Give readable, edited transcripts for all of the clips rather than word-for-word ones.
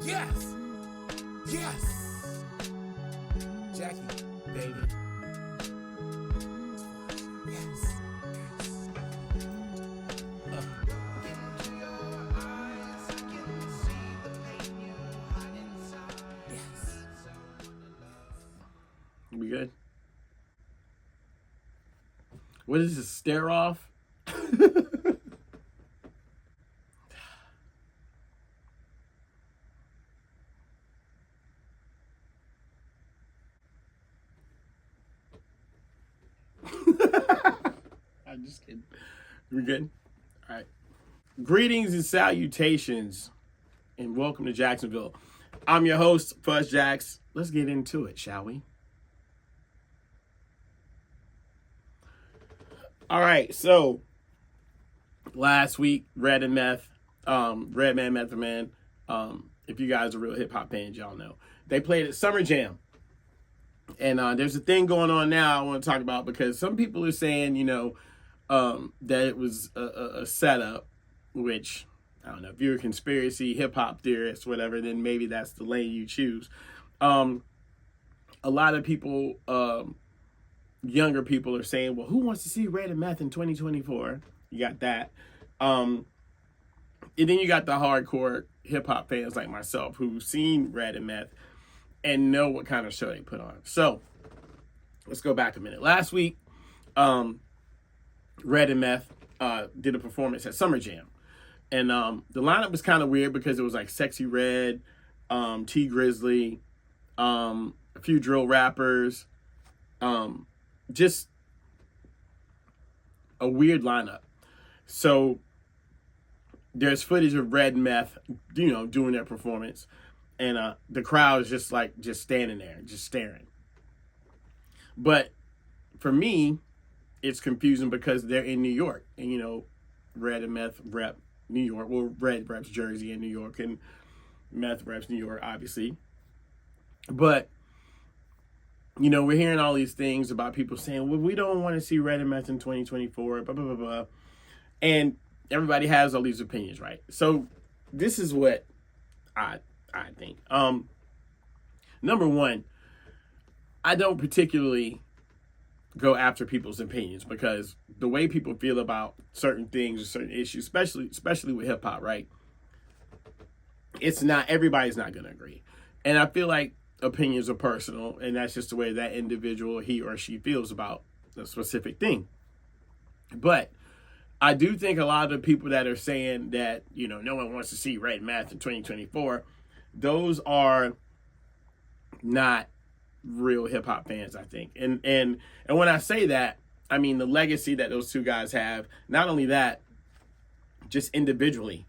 Yes. Yes. Jackie, baby. Yes. We good? What is this, stare off? I'm just kidding. We good? All right. Greetings and salutations, and welcome to Jaxxonville. I'm your host, Fuzz Jax. Let's get into it, shall we? All right, so last week, Redman and Method Man. If you guys are real hip hop fans, y'all know they played at Summer Jam, and there's a thing going on now I want to talk about because some people are saying, that it was a setup, which I don't know if you're a conspiracy hip hop theorist, whatever. Then maybe that's the lane you choose. A lot of people. Younger people are saying, well, who wants to see Red and Meth in 2024? You got that. And then you got the hardcore hip hop fans like myself who've seen Red and Meth and know what kind of show they put on. So let's go back a minute. Last week, Red and Meth did a performance at Summer Jam. And the lineup was kind of weird because it was like Sexy Red, T Grizzly, a few drill rappers, just a weird lineup. So there's footage of Red Meth, doing their performance, and the crowd is just standing there, just staring. But for me, it's confusing because they're in New York, and Red and Meth rep New York. Well, Red reps Jersey and New York, and Meth reps New York, obviously. But we're hearing all these things about people saying, well, we don't want to see Red and Meth in 2024, blah, blah, blah, blah. And everybody has all these opinions, right? So this is what I think. Number one, I don't particularly go after people's opinions because the way people feel about certain things or certain issues, especially with hip hop, right? Everybody's not going to agree. And I feel like opinions are personal, and that's just the way that individual, he or she, feels about a specific thing. But I do think a lot of the people that are saying that, no one wants to see Red Meth in 2024, those are not real hip hop fans, I think. And when I say that, I mean the legacy that those two guys have. Not only that, just individually,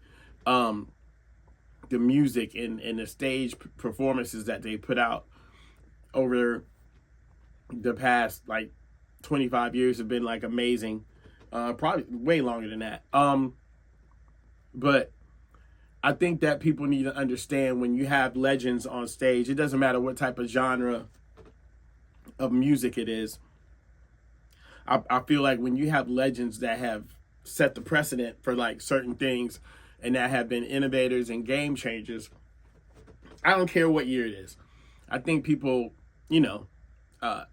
the music and the stage performances that they put out over the past 25 years have been amazing. Probably way longer than that. But I think that people need to understand when you have legends on stage, it doesn't matter what type of genre of music it is. I feel like when you have legends that have set the precedent for certain things and that have been innovators and game changers, I don't care what year it is. I think people,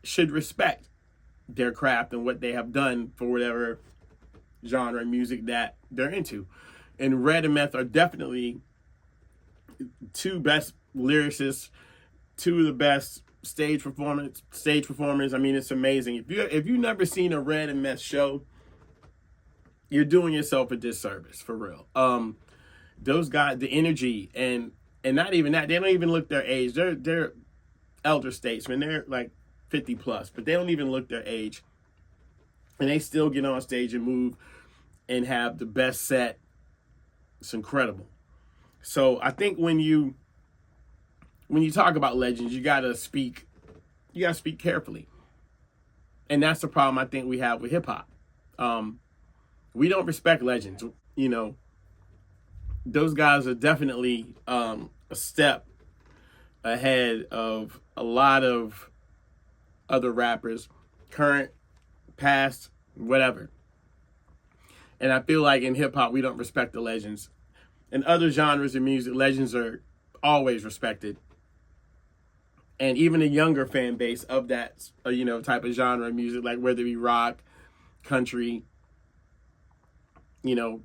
should respect their craft and what they have done for whatever genre of music that they're into. And Red and Meth are definitely two best lyricists, two of the best stage performers. I mean, it's amazing. If you've never seen a Red and Meth show, you're doing yourself a disservice, for real. Those guys, the energy, and not even that, they don't even look their age. They're elder statesmen. They're 50 plus, but they don't even look their age. And they still get on stage and move and have the best set. It's incredible. So I think when you talk about legends, you gotta speak carefully. And that's the problem I think we have with hip hop. We don't respect legends. Those guys are definitely a step ahead of a lot of other rappers, current, past, whatever. And I feel like in hip hop, we don't respect the legends. In other genres of music, legends are always respected. And even a younger fan base of that, type of genre of music, like whether it be rock, country,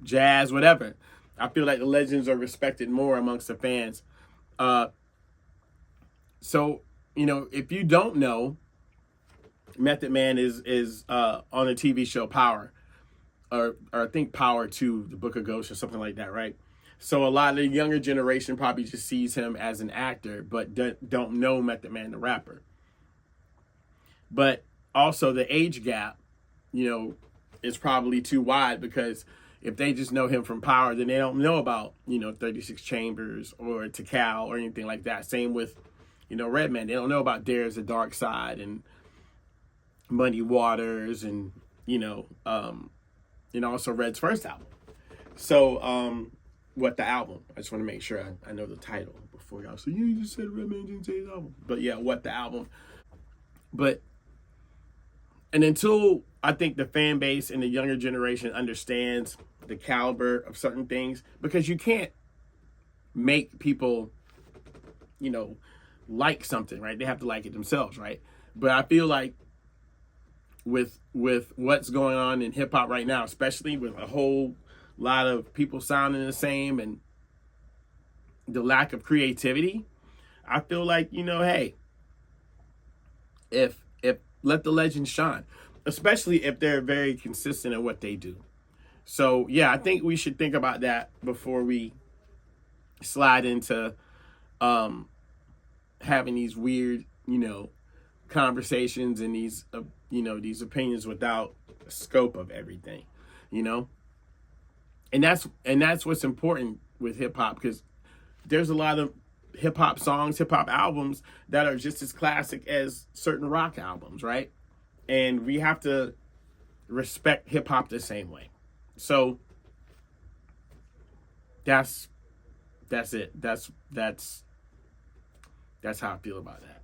jazz, whatever. I feel like the legends are respected more amongst the fans. So, if you don't know, Method Man is on a TV show Power, or I think Power 2, The Book of Ghosts or something like that, right? So a lot of the younger generation probably just sees him as an actor, but don't know Method Man the rapper. But also the age gap, is probably too wide, because if they just know him from Power, then they don't know about, 36 Chambers or Tikal or anything like that. Same with, Redman. They don't know about There's a Dark Side and Muddy Waters and, also Red's first album. So, what the album? I just want to make sure I know the title before y'all say, you just said Redman didn't say his album. But yeah, what the album? And until I think the fan base and the younger generation understands the caliber of certain things, because you can't make people, like something, right? They have to like it themselves, right? But I feel like with what's going on in hip hop right now, especially with a whole lot of people sounding the same and the lack of creativity, I feel like, hey, if let the legends shine, especially if they're very consistent in what they do. So yeah, I think we should think about that before we slide into having these weird, conversations and these these opinions without the scope of everything, and that's what's important with hip hop, because there's a lot of hip hop songs, hip hop albums that are just as classic as certain rock albums, right? And we have to respect hip hop the same way. So that's it. That's how I feel about that.